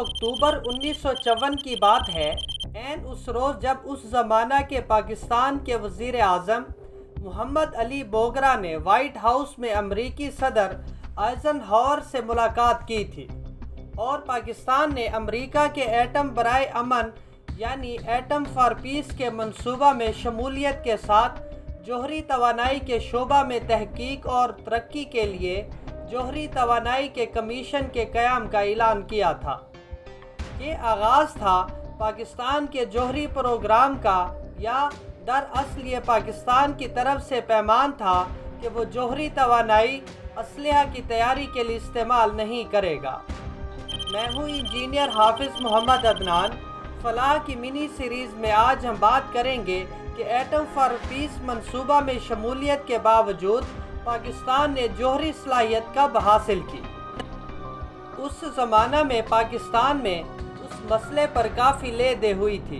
اکتوبر 1954 کی بات ہے۔ عین اس روز جب اس زمانہ کے پاکستان کے وزیر اعظم محمد علی بوگرا نے وائٹ ہاؤس میں امریکی صدر آئزن ہاور سے ملاقات کی تھی اور پاکستان نے امریکہ کے ایٹم برائے امن یعنی ایٹم فار پیس کے منصوبہ میں شمولیت کے ساتھ جوہری توانائی کے شعبہ میں تحقیق اور ترقی کے لیے جوہری توانائی کے کمیشن کے قیام کا اعلان کیا تھا۔ یہ آغاز تھا پاکستان کے جوہری پروگرام کا، یا دراصل یہ پاکستان کی طرف سے پیمان تھا کہ وہ جوہری توانائی اسلحہ کی تیاری کے لیے استعمال نہیں کرے گا۔ میں ہوں انجینئر حافظ محمد عدنان۔ فلاح کی منی سیریز میں آج ہم بات کریں گے کہ ایٹم فار پیس منصوبہ میں شمولیت کے باوجود پاکستان نے جوہری صلاحیت کب حاصل کی۔ اس زمانہ میں پاکستان میں اس مسئلے پر کافی لے دے ہوئی تھی،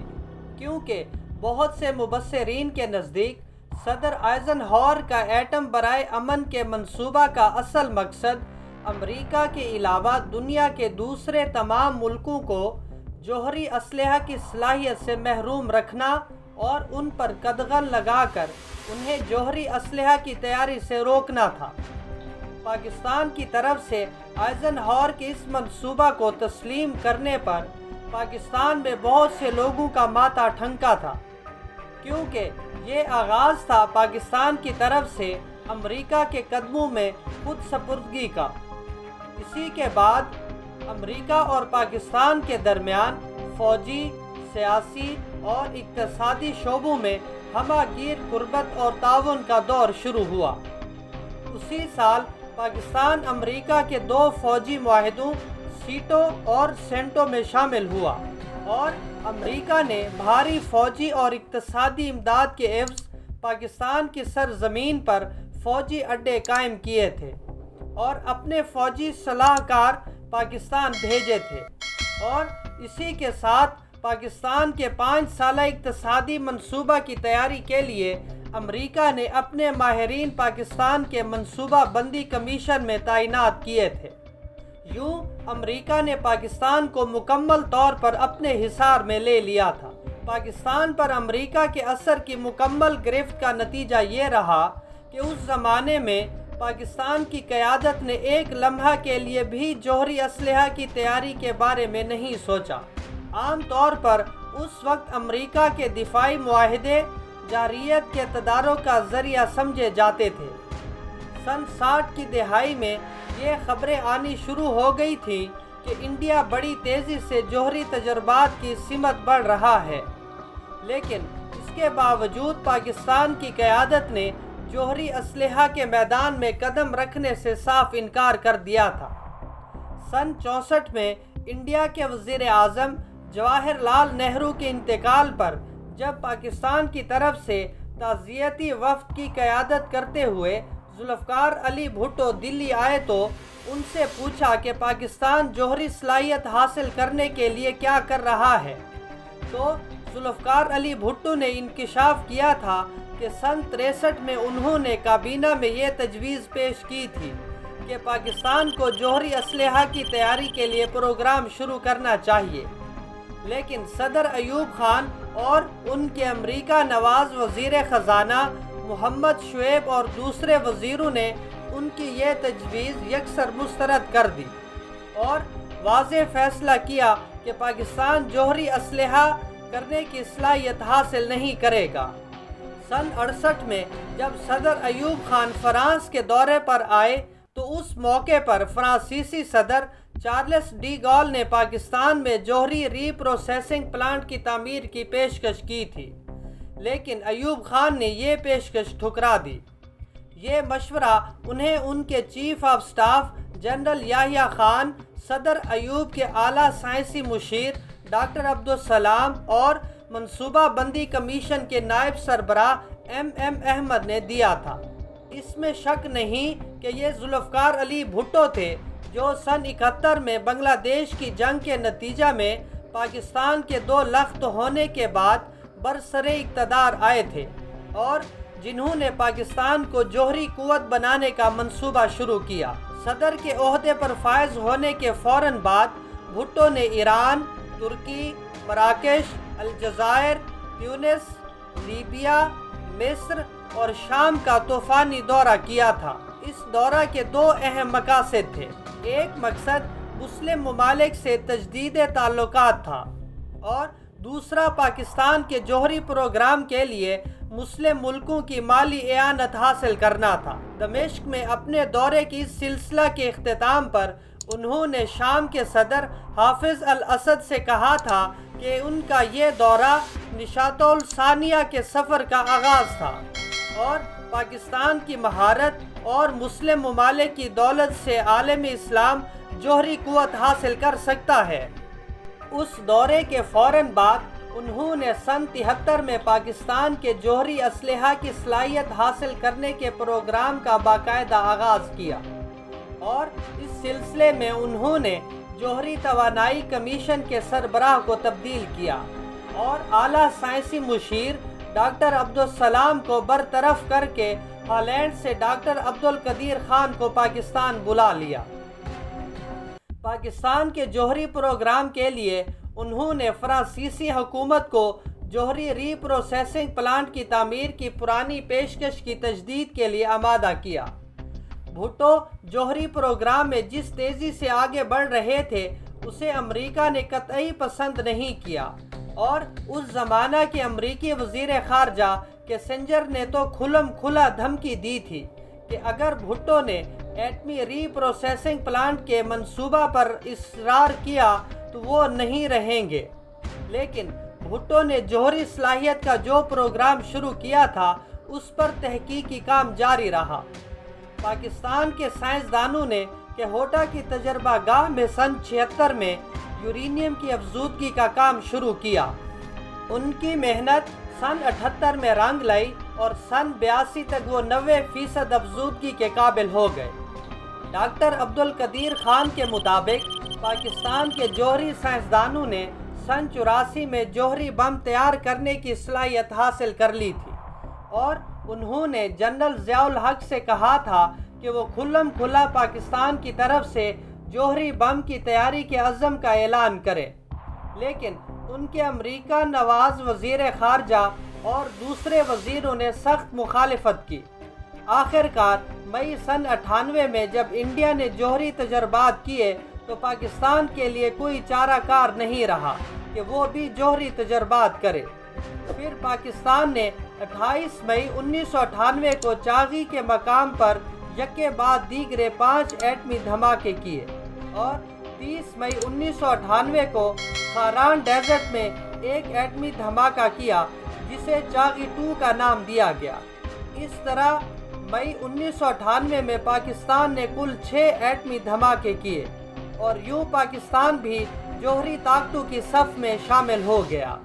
کیونکہ بہت سے مبصرین کے نزدیک صدر آئزن ہاور کا ایٹم برائے امن کے منصوبہ کا اصل مقصد امریکہ کے علاوہ دنیا کے دوسرے تمام ملکوں کو جوہری اسلحہ کی صلاحیت سے محروم رکھنا اور ان پر قدغن لگا کر انہیں جوہری اسلحہ کی تیاری سے روکنا تھا۔ پاکستان کی طرف سے آئزن ہاور کے اس منصوبہ کو تسلیم کرنے پر پاکستان میں بہت سے لوگوں کا ماتھا ٹھنکا تھا، کیونکہ یہ آغاز تھا پاکستان کی طرف سے امریکہ کے قدموں میں خود سپردگی کا۔ اسی کے بعد امریکہ اور پاکستان کے درمیان فوجی، سیاسی اور اقتصادی شعبوں میں ہمہ گیر قربت اور تعاون کا دور شروع ہوا۔ اسی سال پاکستان امریکہ کے 2 فوجی معاہدوں سیٹو اور سینٹو میں شامل ہوا اور امریکہ نے بھاری فوجی اور اقتصادی امداد کے عوض پاکستان کی سرزمین پر فوجی اڈے قائم کیے تھے اور اپنے فوجی صلاح کار پاکستان بھیجے تھے، اور اسی کے ساتھ پاکستان کے 5 سالہ اقتصادی منصوبہ کی تیاری کے لیے امریکہ نے اپنے ماہرین پاکستان کے منصوبہ بندی کمیشن میں تعینات کیے تھے۔ یوں امریکہ نے پاکستان کو مکمل طور پر اپنے حصار میں لے لیا تھا۔ پاکستان پر امریکہ کے اثر کی مکمل گرفت کا نتیجہ یہ رہا کہ اس زمانے میں پاکستان کی قیادت نے ایک لمحہ کے لیے بھی جوہری اسلحہ کی تیاری کے بارے میں نہیں سوچا۔ عام طور پر اس وقت امریکہ کے دفاعی معاہدے جارحیت کے تدارک کا ذریعہ سمجھے جاتے تھے۔ سن 60 کی دہائی میں یہ خبریں آنی شروع ہو گئی تھیں کہ انڈیا بڑی تیزی سے جوہری تجربات کی سمت بڑھ رہا ہے، لیکن اس کے باوجود پاکستان کی قیادت نے جوہری اسلحہ کے میدان میں قدم رکھنے سے صاف انکار کر دیا تھا۔ سن 64 میں انڈیا کے وزیر اعظم جواہر لال نہرو کے انتقال پر جب پاکستان کی طرف سے تعزیتی وفد کی قیادت کرتے ہوئے ذوالفقار علی بھٹو دلی آئے تو ان سے پوچھا کہ پاکستان جوہری صلاحیت حاصل کرنے کے لیے کیا کر رہا ہے، تو ذوالفقار علی بھٹو نے انکشاف کیا تھا کہ سن 63 میں انہوں نے کابینہ میں یہ تجویز پیش کی تھی کہ پاکستان کو جوہری اسلحہ کی تیاری کے لیے پروگرام شروع کرنا چاہیے، لیکن صدر ایوب خان اور ان کے امریکہ نواز وزیر خزانہ محمد شعیب اور دوسرے وزیروں نے ان کی یہ تجویز یکسر مسترد کر دی اور واضح فیصلہ کیا کہ پاکستان جوہری اسلحہ کرنے کی صلاحیت حاصل نہیں کرے گا۔ سن 68 میں جب صدر ایوب خان فرانس کے دورے پر آئے تو اس موقع پر فرانسیسی صدر چارلس ڈی گال نے پاکستان میں جوہری ری پروسیسنگ پلانٹ کی تعمیر کی پیشکش کی تھی، لیکن ایوب خان نے یہ پیشکش ٹھکرا دی۔ یہ مشورہ انہیں ان کے chief of staff general Yahya Khan, صدر ایوب کے اعلیٰ سائنسی مشیر ڈاکٹر عبدالسلام اور منصوبہ بندی کمیشن کے نائب سربراہ ایم احمد نے دیا تھا۔ اس میں شک نہیں کہ یہ ذوالفقار علی بھٹو تھے جو سن 71 میں بنگلہ دیش کی جنگ کے نتیجہ میں پاکستان کے 2 لخت ہونے کے بعد برسر اقتدار آئے تھے اور جنہوں نے پاکستان کو جوہری قوت بنانے کا منصوبہ شروع کیا۔ صدر کے عہدے پر فائز ہونے کے فوراً بعد بھٹو نے ایران، ترکی، مراکش، الجزائر، تیونس، لیبیا، مصر اور شام کا طوفانی دورہ کیا تھا۔ اس دورہ کے دو اہم مقاصد تھے۔ ایک مقصد مسلم ممالک سے تجدید تعلقات تھا اور دوسرا پاکستان کے جوہری پروگرام کے لیے مسلم ملکوں کی مالی اعانت حاصل کرنا تھا۔ دمشق میں اپنے دورے کی اس سلسلہ کے اختتام پر انہوں نے شام کے صدر حافظ الاسد سے کہا تھا کہ ان کا یہ دورہ نشاط الثانیہ کے سفر کا آغاز تھا اور پاکستان کی مہارت اور مسلم ممالک کی دولت سے عالم اسلام جوہری قوت حاصل کر سکتا ہے۔ اس دورے کے فوراً بعد انہوں نے سن 73 میں پاکستان کے جوہری اسلحہ کی صلاحیت حاصل کرنے کے پروگرام کا باقاعدہ آغاز کیا اور اس سلسلے میں انہوں نے جوہری توانائی کمیشن کے سربراہ کو تبدیل کیا اور اعلیٰ سائنسی مشیر ڈاکٹر عبدالسلام کو برطرف کر کے ہالینڈ سے ڈاکٹر عبدالقدیر خان کو پاکستان بلا لیا۔ پاکستان کے جوہری پروگرام کے لیے انہوں نے فرانسیسی حکومت کو جوہری ری پروسیسنگ پلانٹ کی تعمیر کی پرانی پیشکش کی تجدید کے لیے آمادہ کیا۔ بھٹو جوہری پروگرام میں جس تیزی سے آگے بڑھ رہے تھے اسے امریکہ نے قطعی پسند نہیں کیا اور اس زمانہ کے امریکی وزیر خارجہ کیسنجر نے تو کھلم کھلا دھمکی دی تھی کہ اگر بھٹو نے ایٹمی ری پروسیسنگ پلانٹ کے منصوبہ پر اصرار کیا تو وہ نہیں رہیں گے، لیکن بھٹو نے جوہری صلاحیت کا جو پروگرام شروع کیا تھا اس پر تحقیقی کام جاری رہا۔ پاکستان کے سائنسدانوں نے کہوٹا کی تجربہ گاہ میں سن 76 میں یورینیم کی افزودگی کا کام شروع کیا۔ ان کی محنت سن 78 میں رنگ لائی اور سن 82 تک وہ 90% افزودگی کے قابل ہو گئے۔ ڈاکٹر عبدالقدیر خان کے مطابق پاکستان کے جوہری سائنسدانوں نے سن 84 میں جوہری بم تیار کرنے کی صلاحیت حاصل کر لی تھی اور انہوں نے جنرل ضیاء الحق سے کہا تھا کہ وہ کھلم کھلا پاکستان کی طرف سے جوہری بم کی تیاری کے عزم کا اعلان کرے، لیکن ان کے امریکہ نواز وزیر خارجہ اور دوسرے وزیروں نے سخت مخالفت کی۔ آخر کار مئی سن 98 میں جب انڈیا نے جوہری تجربات کیے تو پاکستان کے لیے کوئی چارہ کار نہیں رہا کہ وہ بھی جوہری تجربات کرے۔ پھر پاکستان نے 28 مئی 1998 کو چاغی کے مقام پر یکے بعد دیگرے 5 ایٹمی دھماکے کیے اور 30 مئی 1998 کو خاران ڈیزرٹ میں ایک ایٹمی دھماکہ کیا جسے چاغی 2 کا نام دیا گیا۔ اس طرح مئی 1998 میں پاکستان نے کل 6 ایٹمی دھماکے کیے اور یوں پاکستان بھی جوہری طاقتوں کی صف میں شامل ہو گیا۔